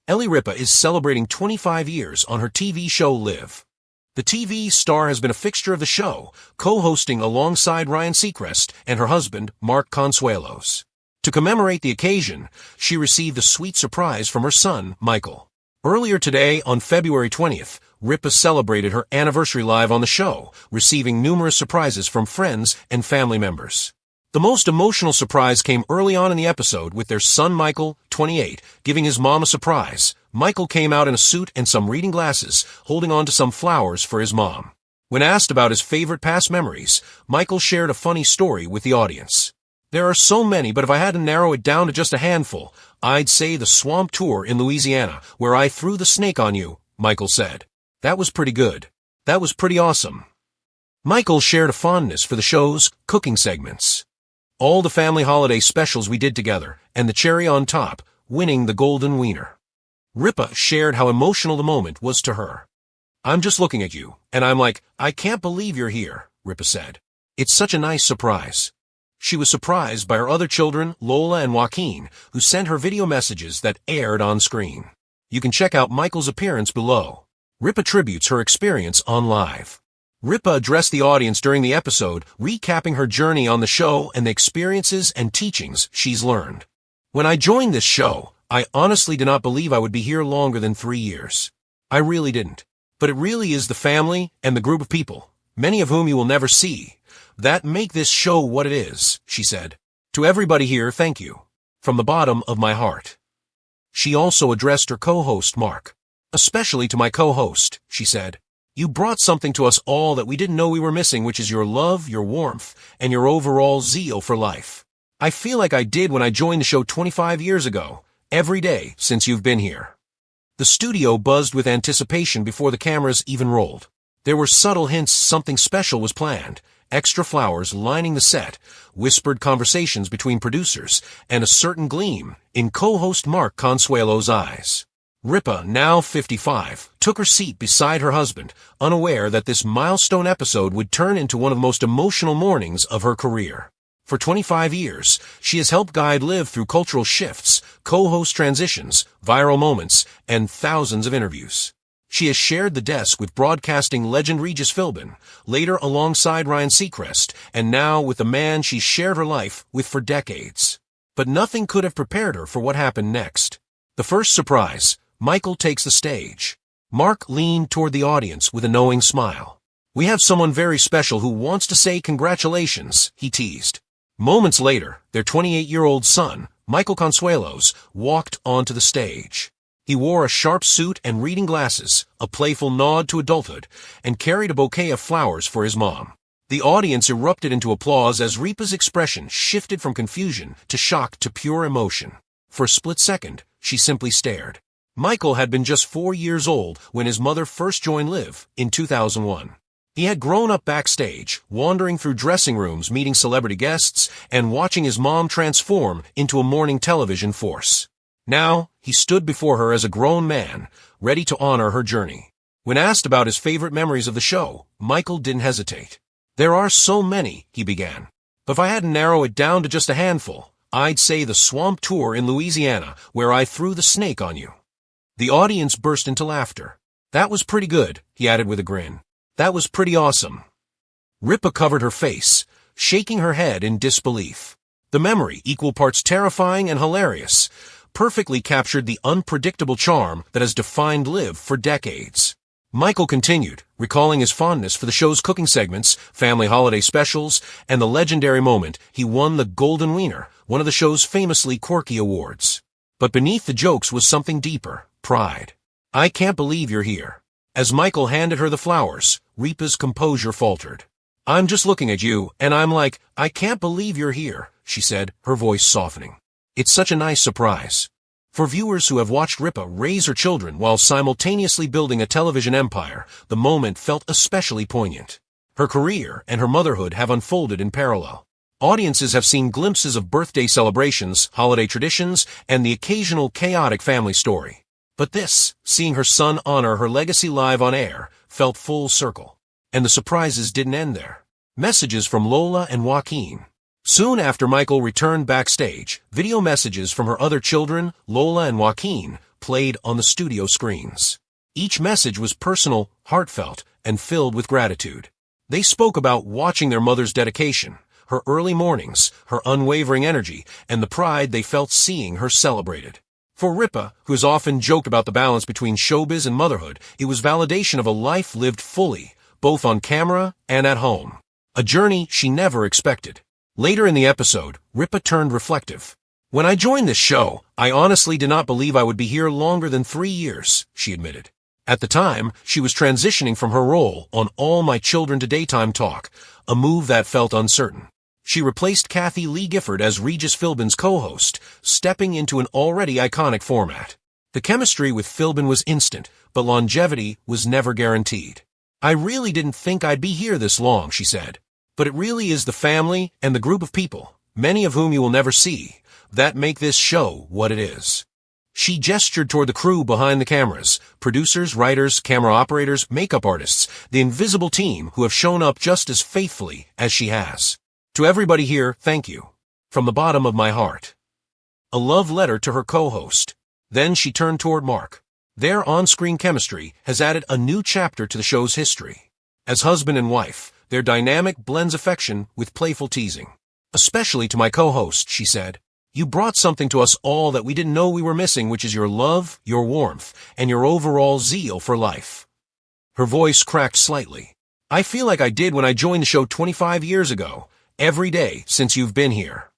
Ripa is celebrating 25 years on her TV show Live. The TV star has been a fixture of the show, co-hosting alongside Ryan Seacrest and her husband, Mark Consuelos. To commemorate the occasion, she received a sweet surprise from her son, Michael. Earlier today, on February 20th, Ripa celebrated her anniversary live on the show, receiving numerous surprises from friends and family members. The most emotional surprise came early on in the episode with their son Michael, 28, giving his mom a surprise. Michael came out in a suit and some reading glasses, holding on to some flowers for his mom. When asked about his favorite past memories, Michael shared a funny story with the audience. "There are so many, but if I had to narrow it down to just a handful, I'd say the swamp tour in Louisiana, where I threw the snake on you," Michael said. "That was pretty good. That was pretty awesome." Michael shared a fondness for the show's cooking segments. "All the family holiday specials we did together, and the cherry on top, winning the golden wiener." Ripa shared how emotional the moment was to her. "I'm just looking at you, and I'm like, I can't believe you're here," Ripa said. "It's such a nice surprise." She was surprised by her other children, Lola and Joaquin, who sent her video messages that aired on screen. You can check out Michael's appearance below. Ripa tributes her experience on Live. Ripa addressed the audience during the episode, recapping her journey on the show and the experiences and teachings she's learned. "When I joined this show, I honestly did not believe I would be here longer than 3 years. I really didn't. But it really is the family and the group of people, many of whom you will never see, that make this show what it is," she said. "To everybody here, thank you. From the bottom of my heart." She also addressed her co-host, Mark. "Especially to my co-host," she said. "You brought something to us all that we didn't know we were missing, which is your love, your warmth, and your overall zeal for life. I feel like I did when I joined the show 25 years ago, every day since you've been here." The studio buzzed with anticipation before the cameras even rolled. There were subtle hints something special was planned, extra flowers lining the set, whispered conversations between producers, and a certain gleam in co-host Mark Consuelo's eyes. Ripa, now 55, took her seat beside her husband, unaware that this milestone episode would turn into one of the most emotional mornings of her career. For 25 years, she has helped guide Liv through cultural shifts, co-host transitions, viral moments, and thousands of interviews. She has shared the desk with broadcasting legend Regis Philbin, later alongside Ryan Seacrest, and now with the man she shared her life with for decades. But nothing could have prepared her for what happened next. The first surprise: Michael takes the stage. Mark leaned toward the audience with a knowing smile. "We have someone very special who wants to say congratulations," he teased. Moments later, their 28-year-old son, Michael Consuelos, walked onto the stage. He wore a sharp suit and reading glasses, a playful nod to adulthood, and carried a bouquet of flowers for his mom. The audience erupted into applause as Ripa's expression shifted from confusion to shock to pure emotion. For a split second, she simply stared. Michael had been just 4 years old when his mother first joined Liv in 2001. He had grown up backstage, wandering through dressing rooms, meeting celebrity guests, and watching his mom transform into a morning television force. Now, he stood before her as a grown man, ready to honor her journey. When asked about his favorite memories of the show, Michael didn't hesitate. "There are so many," he began. "But if I had to narrow it down to just a handful, I'd say the swamp tour in Louisiana, where I threw the snake on you." The audience burst into laughter. "That was pretty good," he added with a grin. "That was pretty awesome." Ripa covered her face, shaking her head in disbelief. The memory, equal parts terrifying and hilarious, perfectly captured the unpredictable charm that has defined Liv for decades. Michael continued, recalling his fondness for the show's cooking segments, family holiday specials, and the legendary moment he won the Golden Wiener, one of the show's famously quirky awards. But beneath the jokes was something deeper: pride. "I can't believe you're here." As Michael handed her the flowers, Ripa's composure faltered. "I'm just looking at you, and I'm like, I can't believe you're here," she said, her voice softening. "It's such a nice surprise." For viewers who have watched Ripa raise her children while simultaneously building a television empire, the moment felt especially poignant. Her career and her motherhood have unfolded in parallel. Audiences have seen glimpses of birthday celebrations, holiday traditions, and the occasional chaotic family story. But this, seeing her son honor her legacy live on air, felt full circle. And the surprises didn't end there. Messages from Lola and Joaquin. Soon after Michael returned backstage, video messages from her other children, Lola and Joaquin, played on the studio screens. Each message was personal, heartfelt, and filled with gratitude. They spoke about watching their mother's dedication, her early mornings, her unwavering energy, and the pride they felt seeing her celebrated. For Ripa, who has often joked about the balance between showbiz and motherhood, it was validation of a life lived fully, both on camera and at home. A journey she never expected. Later in the episode, Ripa turned reflective. "When I joined this show, I honestly did not believe I would be here longer than 3 years," she admitted. At the time, she was transitioning from her role on All My Children to daytime talk, a move that felt uncertain. She replaced Kathy Lee Gifford as Regis Philbin's co-host, stepping into an already iconic format. The chemistry with Philbin was instant, but longevity was never guaranteed. "I really didn't think I'd be here this long," she said. "But it really is the family and the group of people, many of whom you will never see, that make this show what it is." She gestured toward the crew behind the cameras, producers, writers, camera operators, makeup artists, the invisible team who have shown up just as faithfully as she has. "To everybody here, thank you. From the bottom of my heart." A love letter to her co-host. Then she turned toward Mark. Their on-screen chemistry has added a new chapter to the show's history. As husband and wife, their dynamic blends affection with playful teasing. "Especially to my co-host," she said. "You brought something to us all that we didn't know we were missing, which is your love, your warmth, and your overall zeal for life." Her voice cracked slightly. "I feel like I did when I joined the show 25 years ago, every day since you've been here."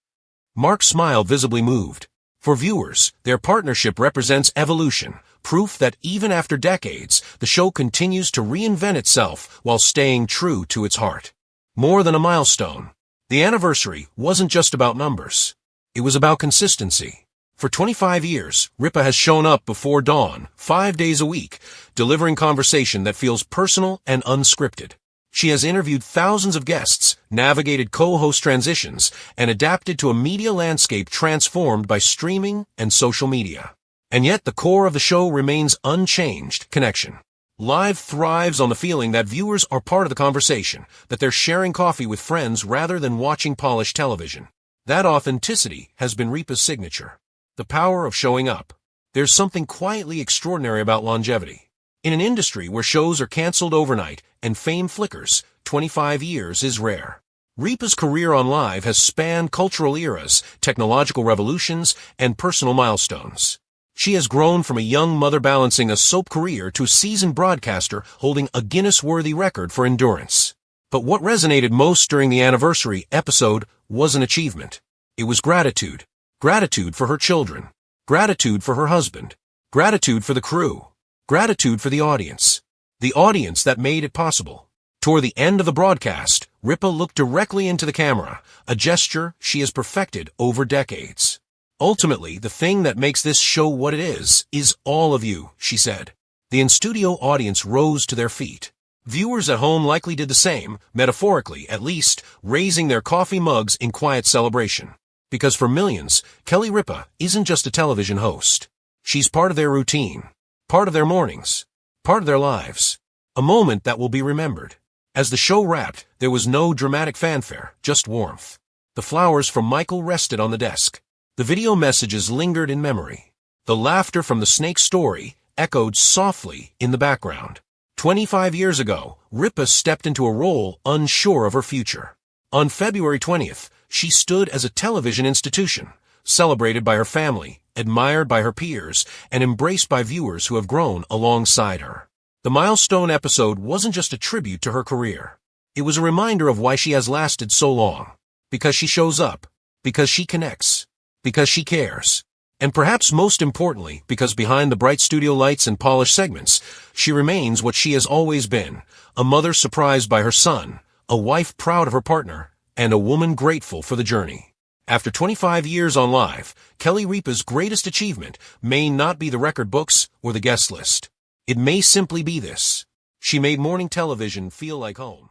Mark's smile visibly moved. For viewers, their partnership represents evolution, proof that even after decades, the show continues to reinvent itself while staying true to its heart. More than a milestone, the anniversary wasn't just about numbers. It was about consistency. For 25 years, Ripa has shown up before dawn, 5 days a week, delivering conversation that feels personal and unscripted. She has interviewed thousands of guests, navigated co-host transitions, and adapted to a media landscape transformed by streaming and social media. And yet the core of the show remains unchanged: connection. Live thrives on the feeling that viewers are part of the conversation, that they're sharing coffee with friends rather than watching polished television. That authenticity has been Ripa's signature. The power of showing up. There's something quietly extraordinary about longevity. In an industry where shows are canceled overnight and fame flickers, 25 years is rare. Ripa's career on Live has spanned cultural eras, technological revolutions, and personal milestones. She has grown from a young mother balancing a soap career to a seasoned broadcaster holding a Guinness-worthy record for endurance. But what resonated most during the anniversary episode was an achievement. It was gratitude. Gratitude for her children. Gratitude for her husband. Gratitude for the crew. Gratitude for the audience. The audience that made it possible. Toward the end of the broadcast, Ripa looked directly into the camera, a gesture she has perfected over decades. "Ultimately, the thing that makes this show what it is all of you," she said. The in-studio audience rose to their feet. Viewers at home likely did the same, metaphorically at least, raising their coffee mugs in quiet celebration. Because for millions, Kelly Ripa isn't just a television host. She's part of their routine, part of their mornings, part of their lives. A moment that will be remembered. As the show wrapped, there was no dramatic fanfare, just warmth. The flowers from Michael rested on the desk. The video messages lingered in memory. The laughter from the snake story echoed softly in the background. 25 years ago, Ripa stepped into a role unsure of her future. On February 20th, she stood as a television institution, celebrated by her family, admired by her peers, and embraced by viewers who have grown alongside her. The milestone episode wasn't just a tribute to her career. It was a reminder of why she has lasted so long. Because she shows up, because she connects, because she cares. And perhaps most importantly, because behind the bright studio lights and polished segments, she remains what she has always been, a mother surprised by her son, a wife proud of her partner, and a woman grateful for the journey. After 25 years on Live, Kelly Ripa's greatest achievement may not be the record books or the guest list. It may simply be this: she made morning television feel like home.